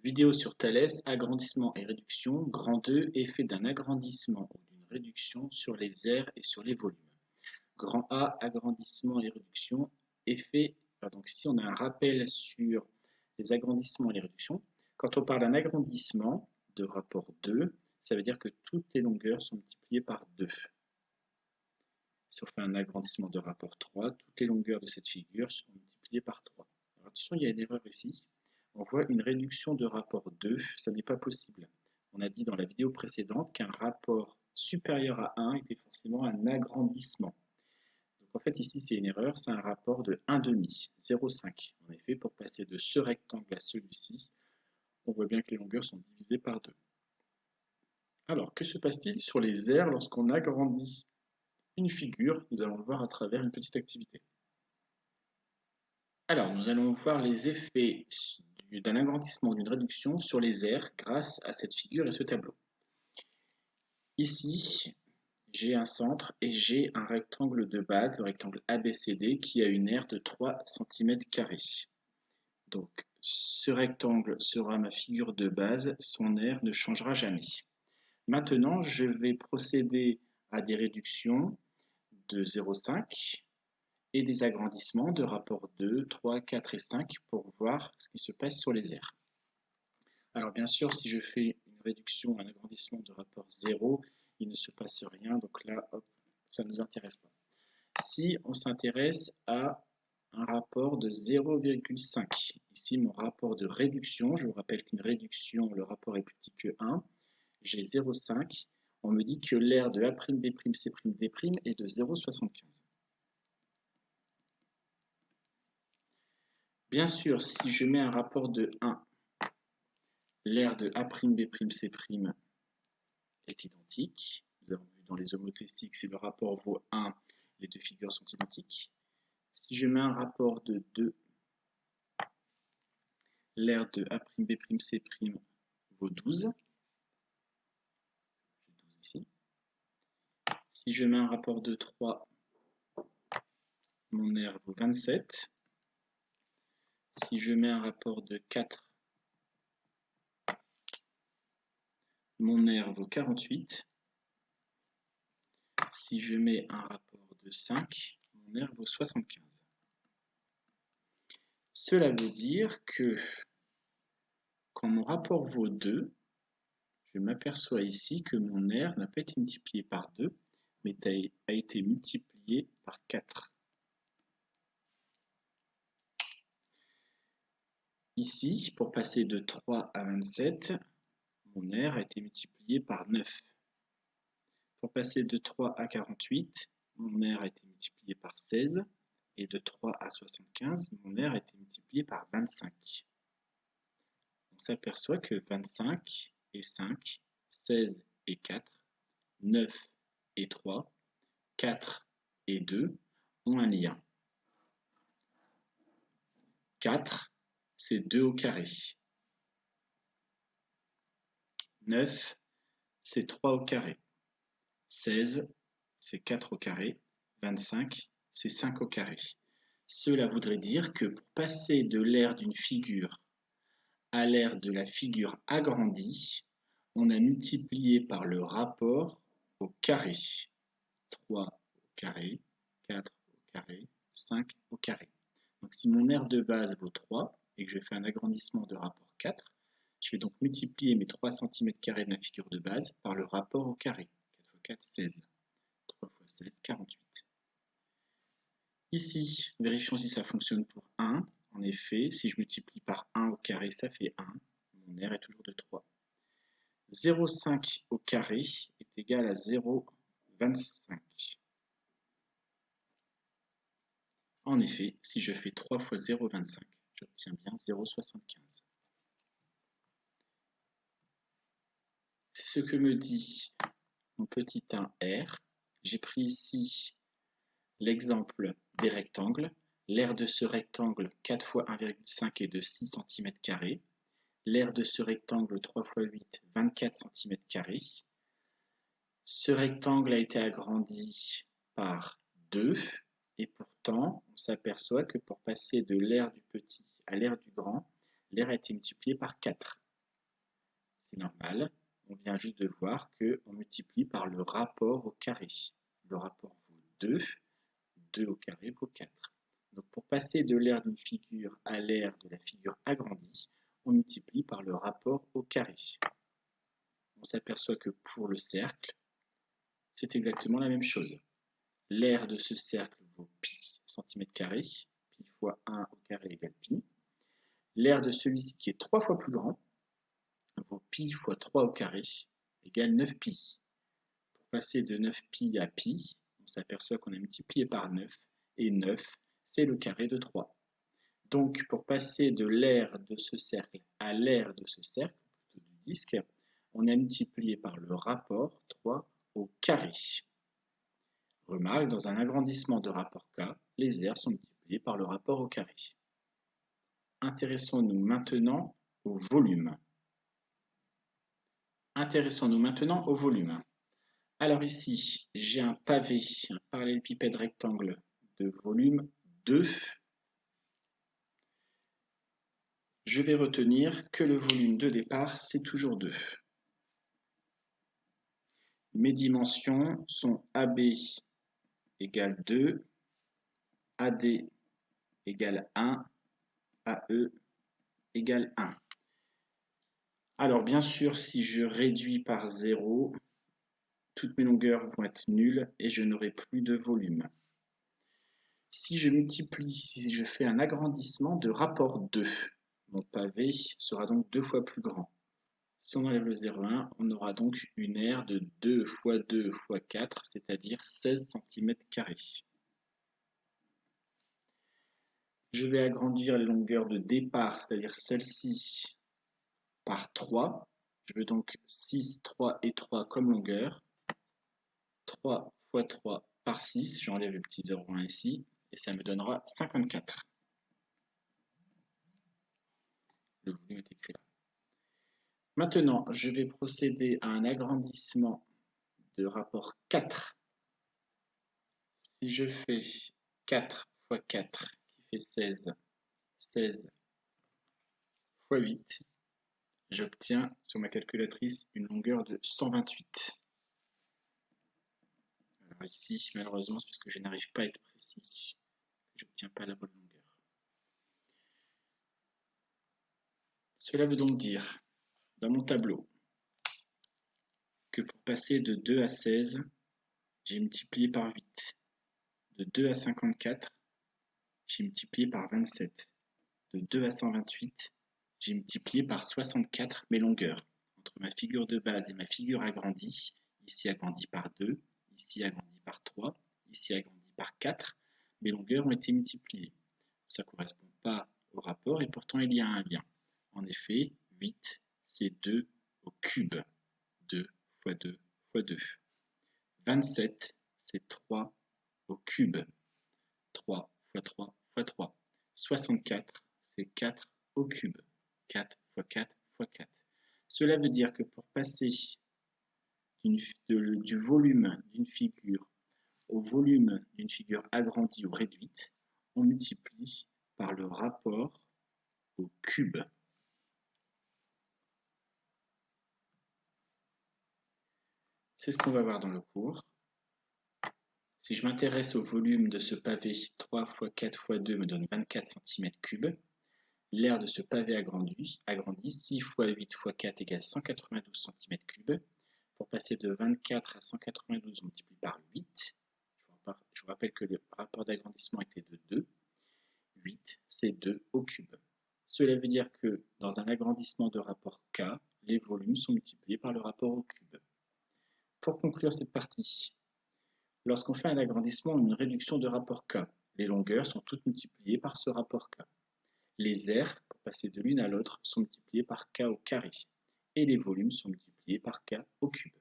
Vidéo sur Thalès, agrandissement et réduction, grand 2, effet d'un agrandissement ou d'une réduction sur les aires et sur les volumes. Grand A, agrandissement et réduction, effet, donc si on a un rappel sur les agrandissements et les réductions, quand on parle d'un agrandissement de rapport 2, ça veut dire que toutes les longueurs sont multipliées par 2. Si on fait un agrandissement de rapport 3, toutes les longueurs de cette figure sont multipliées par 3. Alors attention, il y a une erreur ici. On voit une réduction de rapport 2, ça n'est pas possible. On a dit dans la vidéo précédente qu'un rapport supérieur à 1 était forcément un agrandissement. Donc en fait ici c'est une erreur, c'est un rapport de 1,5, 0,5. En effet, pour passer de ce rectangle à celui-ci, on voit bien que les longueurs sont divisées par 2. Alors, que se passe-t-il sur les aires lorsqu'on agrandit une figure? Nous allons le voir à travers une petite activité. Alors, nous allons voir les effets d'un agrandissement ou d'une réduction sur les aires grâce à cette figure et ce tableau. Ici, j'ai un centre et j'ai un rectangle de base, le rectangle ABCD, qui a une aire de 3 cm². Donc, ce rectangle sera ma figure de base, son aire ne changera jamais. Maintenant, je vais procéder à des réductions de 0,5 et des agrandissements de rapport 2, 3, 4 et 5 pour voir ce qui se passe sur les aires. Alors bien sûr, si je fais une réduction, un agrandissement de rapport 0, il ne se passe rien, donc là, hop, ça ne nous intéresse pas. Si on s'intéresse à un rapport de 0,5, ici mon rapport de réduction, je vous rappelle qu'une réduction, le rapport est plus petit que 1, j'ai 0,5, on me dit que l'aire de A'B'C'D' est de 0,75. Bien sûr, si je mets un rapport de 1, l'aire de A'B'C' est identique. Nous avons vu dans les homothétiques, si le rapport vaut 1, les deux figures sont identiques. Si je mets un rapport de 2, l'aire de A'B'C' vaut 12. J'ai 12 ici. Si je mets un rapport de 3, mon aire vaut 27. Si je mets un rapport de 4, mon aire vaut 48. Si je mets un rapport de 5, mon aire vaut 75. Cela veut dire que quand mon rapport vaut 2, je m'aperçois ici que mon aire n'a pas été multiplié par 2, mais a été multiplié par 4. Ici, pour passer de 3 à 27, mon aire a été multiplié par 9. Pour passer de 3 à 48, mon aire a été multiplié par 16. Et de 3 à 75, mon aire a été multiplié par 25. On s'aperçoit que 25 et 5, 16 et 4, 9 et 3, 4 et 2 ont un lien. 4, c'est 2 au carré. 9, c'est 3 au carré. 16, c'est 4 au carré. 25, c'est 5 au carré. Cela voudrait dire que pour passer de l'aire d'une figure à l'aire de la figure agrandie, on a multiplié par le rapport au carré. 3 au carré, 4 au carré, 5 au carré. Donc si mon aire de base vaut 3 et que je fais un agrandissement de rapport 4, je vais donc multiplier mes 3 cm² de ma figure de base par le rapport au carré. 4 x 4, 16. 3 x 16, 48. Ici, vérifions si ça fonctionne pour 1. En effet, si je multiplie par 1 au carré, ça fait 1. Mon aire est toujours de 3. 0,5 au carré est égal à 0,25. En effet, si je fais 3 fois 0,25, j'obtiens bien 0,75. C'est ce que me dit mon petit 1 R. J'ai pris ici l'exemple des rectangles. L'aire de ce rectangle 4 fois 1,5 est de 6 cm². L'aire de ce rectangle 3 fois 8, 24 cm². Ce rectangle a été agrandi par 2. Et pourtant, on s'aperçoit que pour passer de l'aire du petit à l'aire du grand, l'aire a été multipliée par 4. c'est normal. On vient juste de voir qu'on multiplie par le rapport au carré. Le rapport vaut 2, 2 au carré vaut 4. Donc pour passer de l'aire d'une figure à l'aire de la figure agrandie, on multiplie par le rapport au carré. On s'aperçoit que pour le cercle, c'est exactement la même chose. L'aire de ce cercle vaut pi cm², pi fois 1 au carré égale pi. L'aire de celui-ci qui est 3 fois plus grand vaut pi fois 3 au carré égale 9pi. Pour passer de 9pi à pi, on s'aperçoit qu'on a multiplié par 9, et 9, c'est le carré de 3. Donc, pour passer de l'aire de ce cercle à l'aire de ce cercle, plutôt du disque, on a multiplié par le rapport 3 au carré. Remarque, dans un agrandissement de rapport K, les aires sont multipliées par le rapport au carré. Intéressons-nous maintenant au volume. Alors ici, j'ai un pavé, un parallélépipède rectangle de volume 2. Je vais retenir que le volume de départ, c'est toujours 2. Mes dimensions sont AB égale 2, AD égale 1, AE égale 1. Alors bien sûr, si je réduis par 0, toutes mes longueurs vont être nulles et je n'aurai plus de volume. Si je multiplie, si je fais un agrandissement de rapport 2, mon pavé sera donc 2 fois plus grand. Si on enlève le 0,1, on aura donc une aire de 2 fois 2 fois 4, c'est-à-dire 16 cm². Je vais agrandir les longueurs de départ, c'est-à-dire celle-ci, par 3. Je veux donc 6, 3 et 3 comme longueur. 3 fois 3 par 6, j'enlève le petit 0,1 ici, et ça me donnera 54. Le volume est écrit là. Maintenant, je vais procéder à un agrandissement de rapport 4. Si je fais 4 fois 4, qui fait 16, 16 fois 8, j'obtiens sur ma calculatrice une longueur de 128. Alors ici, malheureusement, c'est parce que je n'arrive pas à être précis, je n'obtiens pas la bonne longueur. Cela veut donc dire, dans mon tableau, que pour passer de 2 à 16, j'ai multiplié par 8. De 2 à 54, j'ai multiplié par 27. De 2 à 128, j'ai multiplié par 64 mes longueurs. Entre ma figure de base et ma figure agrandie, ici agrandie par 2, ici agrandie par 3, ici agrandie par 4, mes longueurs ont été multipliées. Ça ne correspond pas au rapport et pourtant il y a un lien. En effet, 8, c'est 2 au cube. 2 fois 2 fois 2. 27, c'est 3 au cube. 3 fois 3 fois 3. 64, c'est 4 au cube. 4 fois 4 fois 4. Cela veut dire que pour passer du volume d'une figure au volume d'une figure agrandie ou réduite, on multiplie par le rapport au cube. C'est ce qu'on va voir dans le cours. Si je m'intéresse au volume de ce pavé, 3 fois 4 fois 2 me donne 24 cm3. L'aire de ce pavé agrandi, 6 fois 8 fois 4 égale 192 cm3. Pour passer de 24 à 192, on multiplie par 8. Je vous rappelle que le rapport d'agrandissement était de 2. 8, c'est 2 au cube. Cela veut dire que dans un agrandissement de rapport K, les volumes sont multipliés par le rapport au cube. Pour conclure cette partie, lorsqu'on fait un agrandissement ou une réduction de rapport K, les longueurs sont toutes multipliées par ce rapport K. Les aires, pour passer de l'une à l'autre, sont multipliées par K au carré, et les volumes sont multipliés par K au cube.